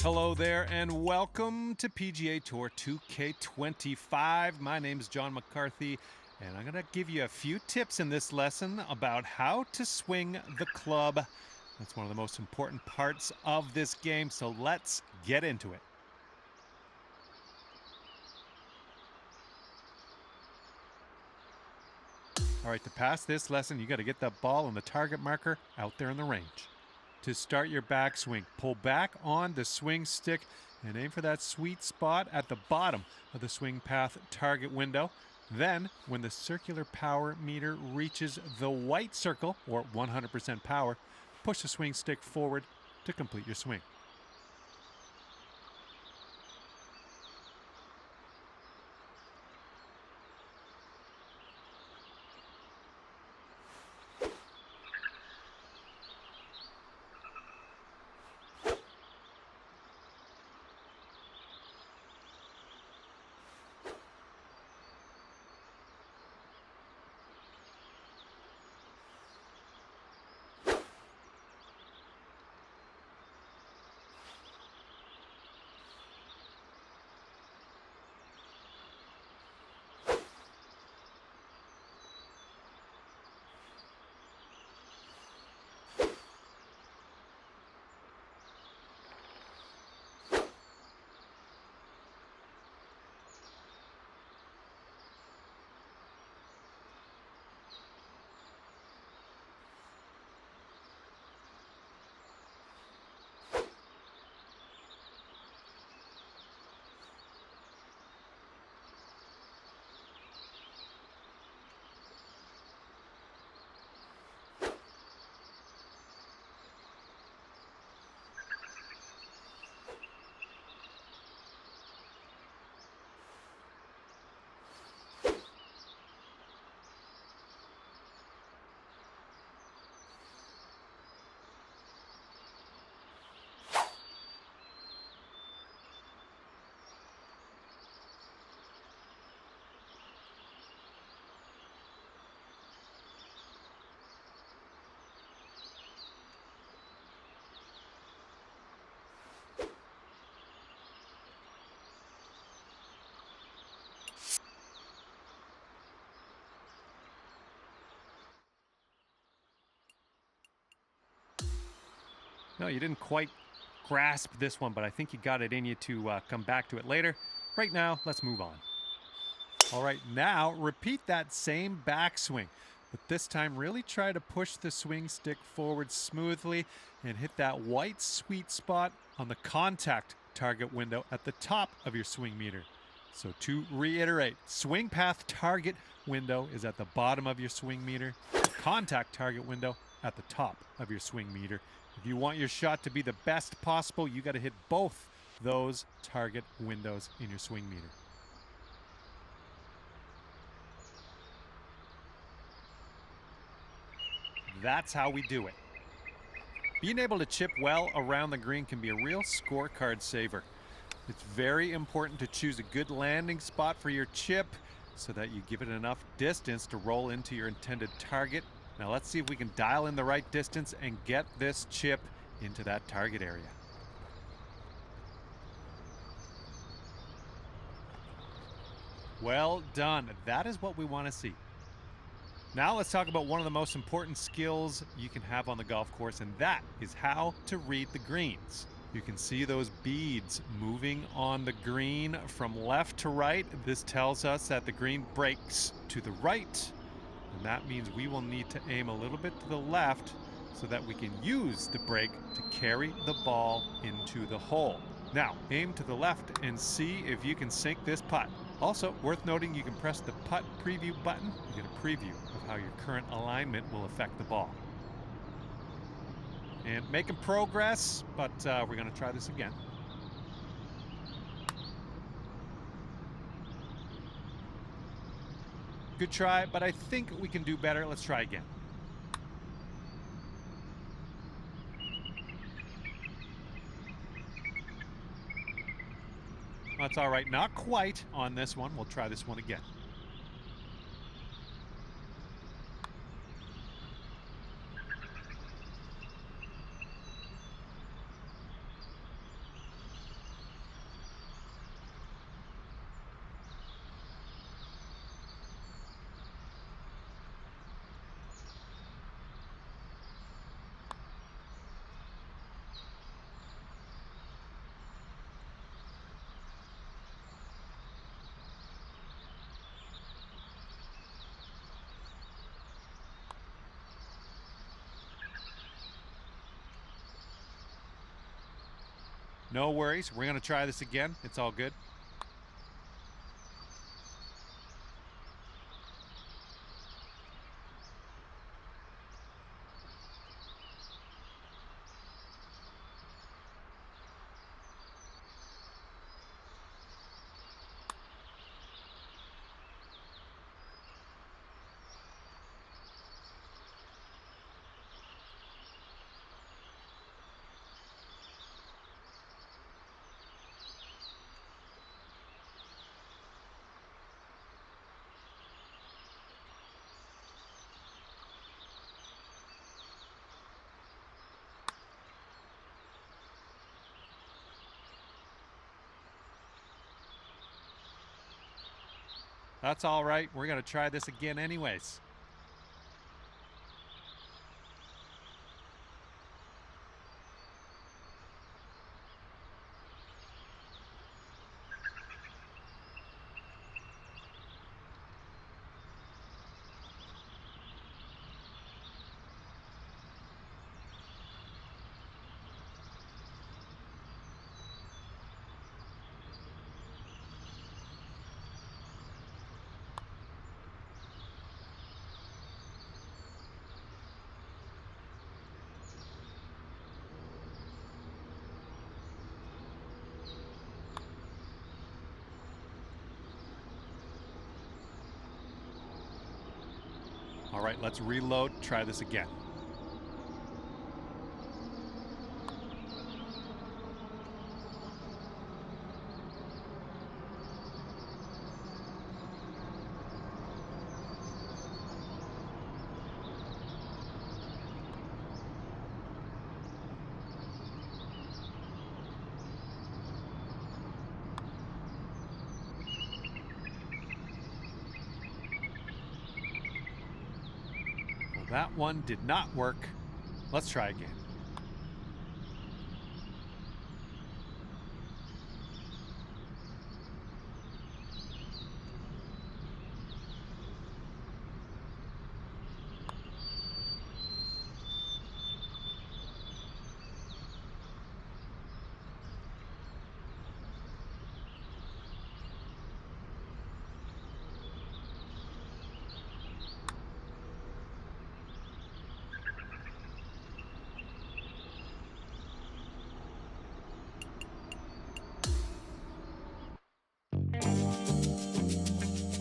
Hello there and welcome to PGA Tour 2K25. My name is John McCarthy and I'm going to give you a few tips in this lesson about how to swing the club. That's one of the most important parts of this game, so let's get into it. All right, to pass this lesson, you got to get the ball and the target marker out there in the range. To start your backswing, pull back on the swing stick and aim for that sweet spot at the bottom of the swing path target window. Then, when the circular power meter reaches the white circle, or 100% power, push the swing stick forward to complete your swing. No, you didn't quite grasp this one, but I think you got it in you to come back to it later. Right now, let's move on. All right, now repeat that same backswing, but this time really try to push the swing stick forward smoothly and hit that white sweet spot on the contact target window at the top of your swing meter. So to reiterate, swing path target window is at the bottom of your swing meter, contact target window at the top of your swing meter. If you want your shot to be the best possible, you got to hit both those target windows in your swing meter. That's how we do it. Being able to chip well around the green can be a real scorecard saver. It's very important to choose a good landing spot for your chip so that you give it enough distance to roll into your intended target. Now let's see if we can dial in the right distance and get this chip into that target area. Well done. That is what we want to see. Now let's talk about one of the most important skills you can have on the golf course, and that is how to read the greens. You can see those beads moving on the green from left to right. This tells us that the green breaks to the right, and that means we will need to aim a little bit to the left so that we can use the break to carry the ball into the hole. Now, aim to the left and see if you can sink this putt. Also, worth noting, you can press the putt preview button to get a preview of how your current alignment will affect the ball. And making progress, but we're going to try this again. Good try, but I think we can do better. Let's try again. That's all right. Not quite on this one. We'll try this one again. No worries. We're going to try this again. It's all good. That's all right. We're going to try this again anyways. All right, let's reload, try this again. Well, that one did not work. Let's try again.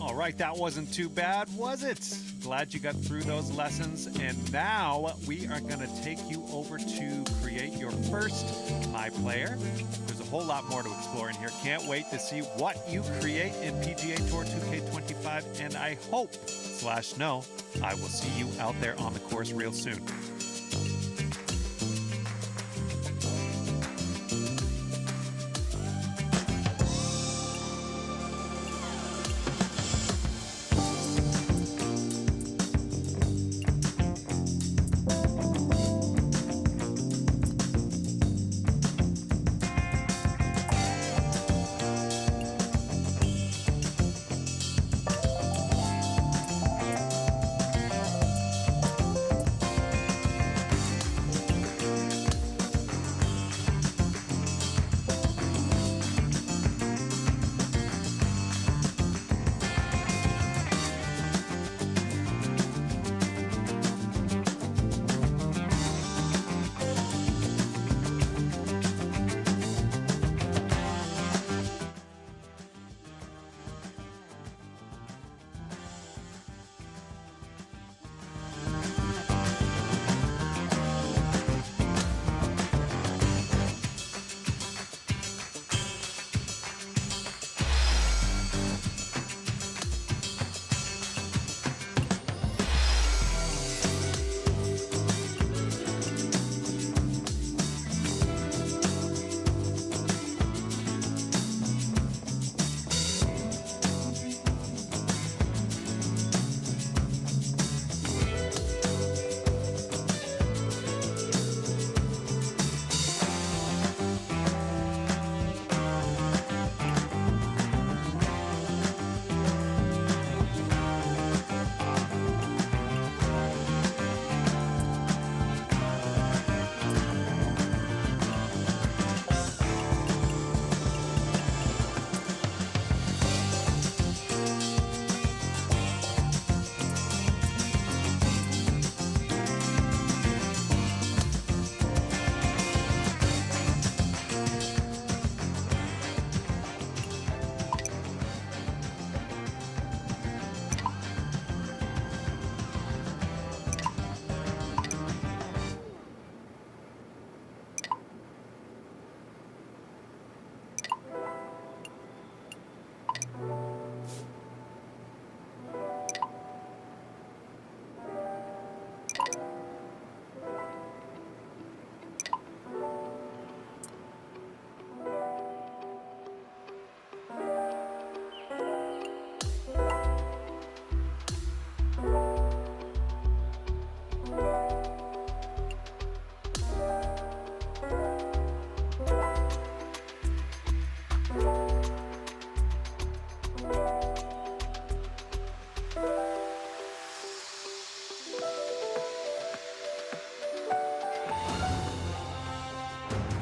All right, that wasn't too bad, was it? Glad you got through those lessons. And now we are going to take you over to create your first My Player. There's a whole lot more to explore in here. Can't wait to see what you create in PGA Tour 2K25. And I hope / know I will see you out there on the course real soon.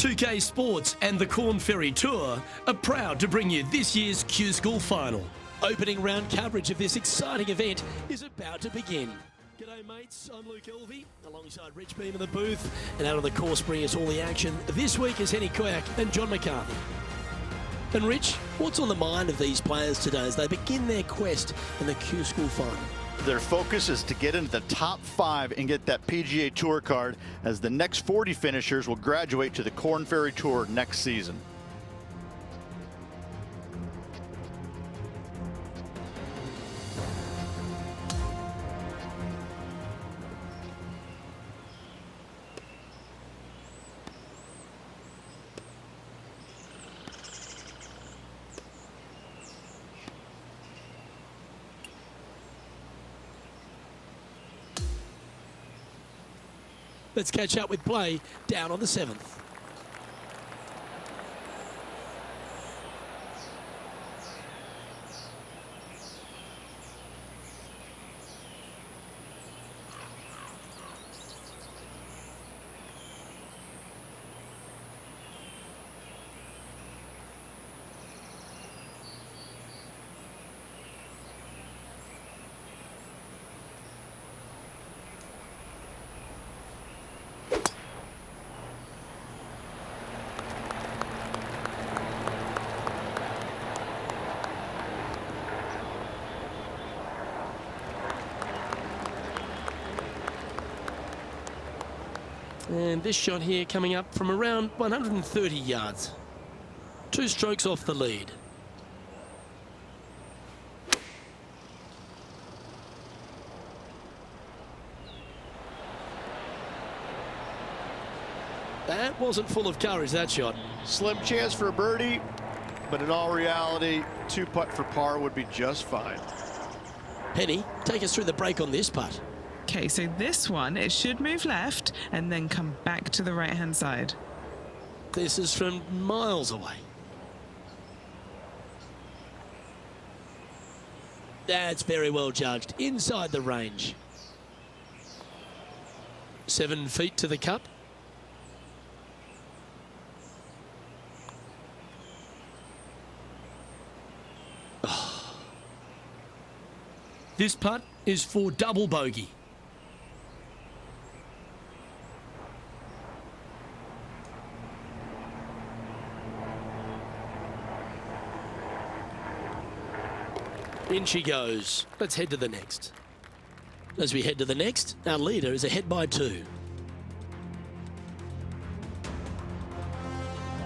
2K Sports and the Corn Ferry Tour are proud to bring you this year's Q School Final. Opening round coverage of this exciting event is about to begin. G'day mates, I'm Luke Elvey, alongside Rich Beam in the booth, and out on the course bringing us all the action this week is Henny Quack and John McCarthy. And Rich, what's on the mind of these players today as they begin their quest in the Q School Final? Their focus is to get into the top 5 and get that PGA Tour card, as the next 40 finishers will graduate to the Corn Ferry Tour next season. Let's catch up with play down on the 7th. And this shot here coming up from around 130 yards. 2 strokes off the lead. That wasn't full of courage, that shot. Slim chance for a birdie, but in all reality, 2-putt for par would be just fine. Penny, take us through the break on this putt. Okay, so this one, it should move left and then come back to the right-hand side. This is from miles away. That's very well judged. Inside the range. 7 feet to the cup. Oh. This putt is for double bogey. In she goes. Let's head to the next. As we head to the next, our leader is ahead by 2.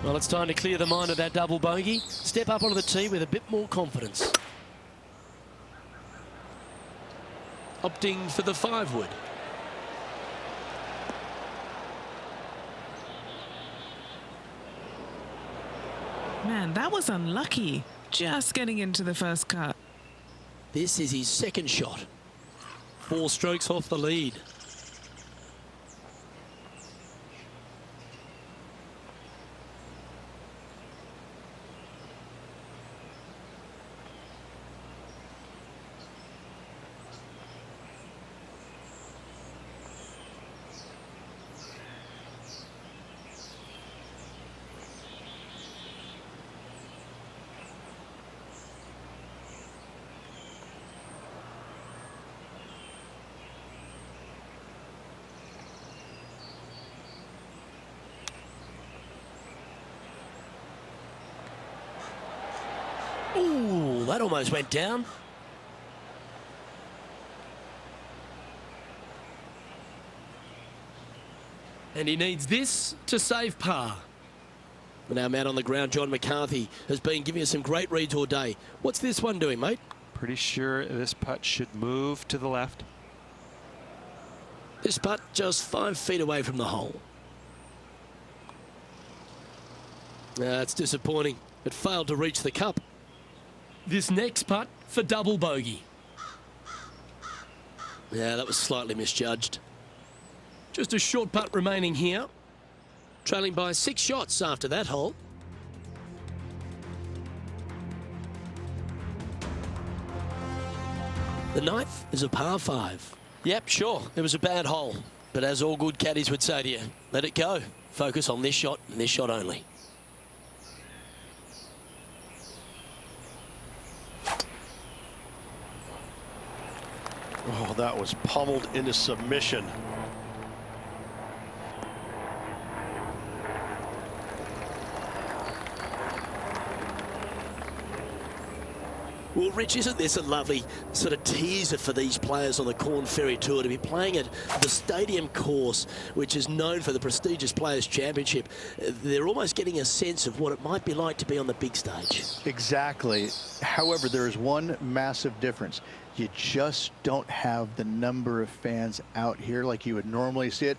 Well, it's time to clear the mind of that double bogey. Step up onto the tee with a bit more confidence. Opting for the 5-wood. Man, that was unlucky. Just getting into the first cut. This is his second shot. 4 strokes off the lead. Ooh, that almost went down. And he needs this to save par. And our man on the ground, John McCarthy, has been giving us some great reads all day. What's this one doing, mate? Pretty sure this putt should move to the left. This putt just 5 feet away from the hole. That's disappointing. It failed to reach the cup. This next putt for double bogey. Yeah, that was slightly misjudged. Just a short putt remaining here. Trailing by 6 shots after that hole. The 9th is a par 5. Yep, sure, it was a bad hole. But as all good caddies would say to you, let it go. Focus on this shot and this shot only. Oh, that was pummeled into submission. Well, Rich, isn't this a lovely sort of teaser for these players on the Corn Ferry Tour to be playing at the stadium course, which is known for the prestigious Players' Championship? They're almost getting a sense of what it might be like to be on the big stage. Exactly. However, there is one massive difference. You just don't have the number of fans out here like you would normally see it.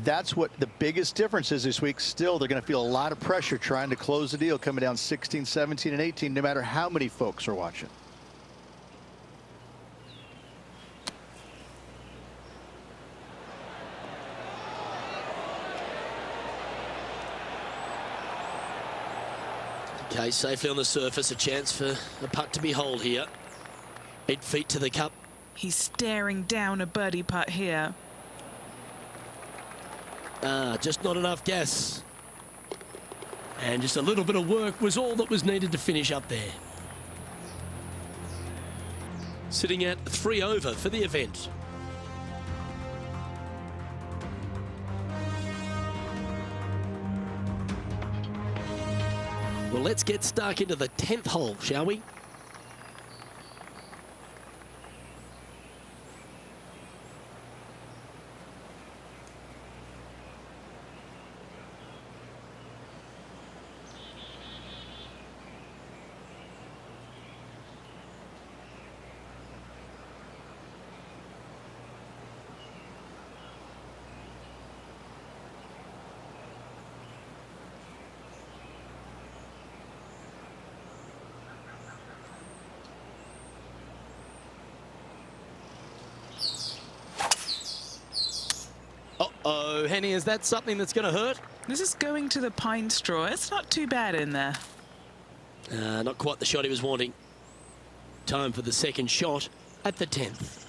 That's what the biggest difference is this week. Still, they're going to feel a lot of pressure trying to close the deal, coming down 16, 17, and 18, no matter how many folks are watching. Okay, safely on the surface, a chance for a putt to be holed here. 8 feet to the cup. He's staring down a birdie putt here. Just not enough gas. And just a little bit of work was all that was needed to finish up there. Sitting at 3 over for the event. Well, let's get stuck into the 10th hole, shall we? Uh-oh, Henny, is that something that's going to hurt? This is going to the pine straw. It's not too bad in there. Not quite the shot he was wanting. Time for the second shot at the 10th.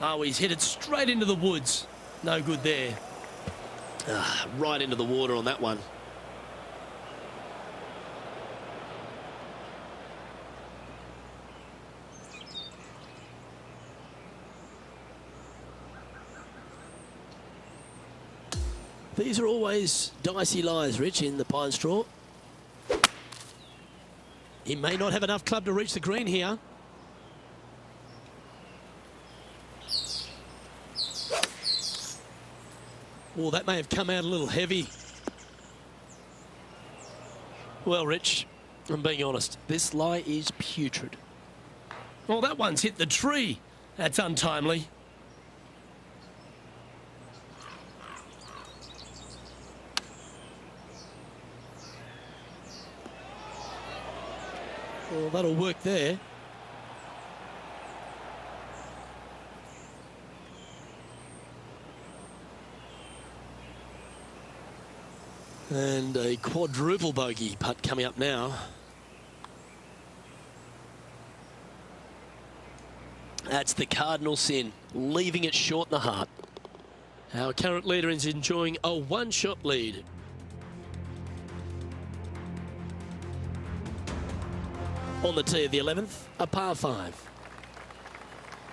Oh, he's headed straight into the woods. No good there. Right into the water on that one. These are always dicey lies, Rich, in the pine straw. He may not have enough club to reach the green here. Oh, that may have come out a little heavy. Well, Rich, I'm being honest. This lie is putrid. Oh, that one's hit the tree. That's untimely. Well, that'll work there. And a quadruple bogey putt coming up now. That's the cardinal sin, leaving it short in the heart. Our current leader is enjoying a one-shot lead. On the tee of the 11th, a par 5.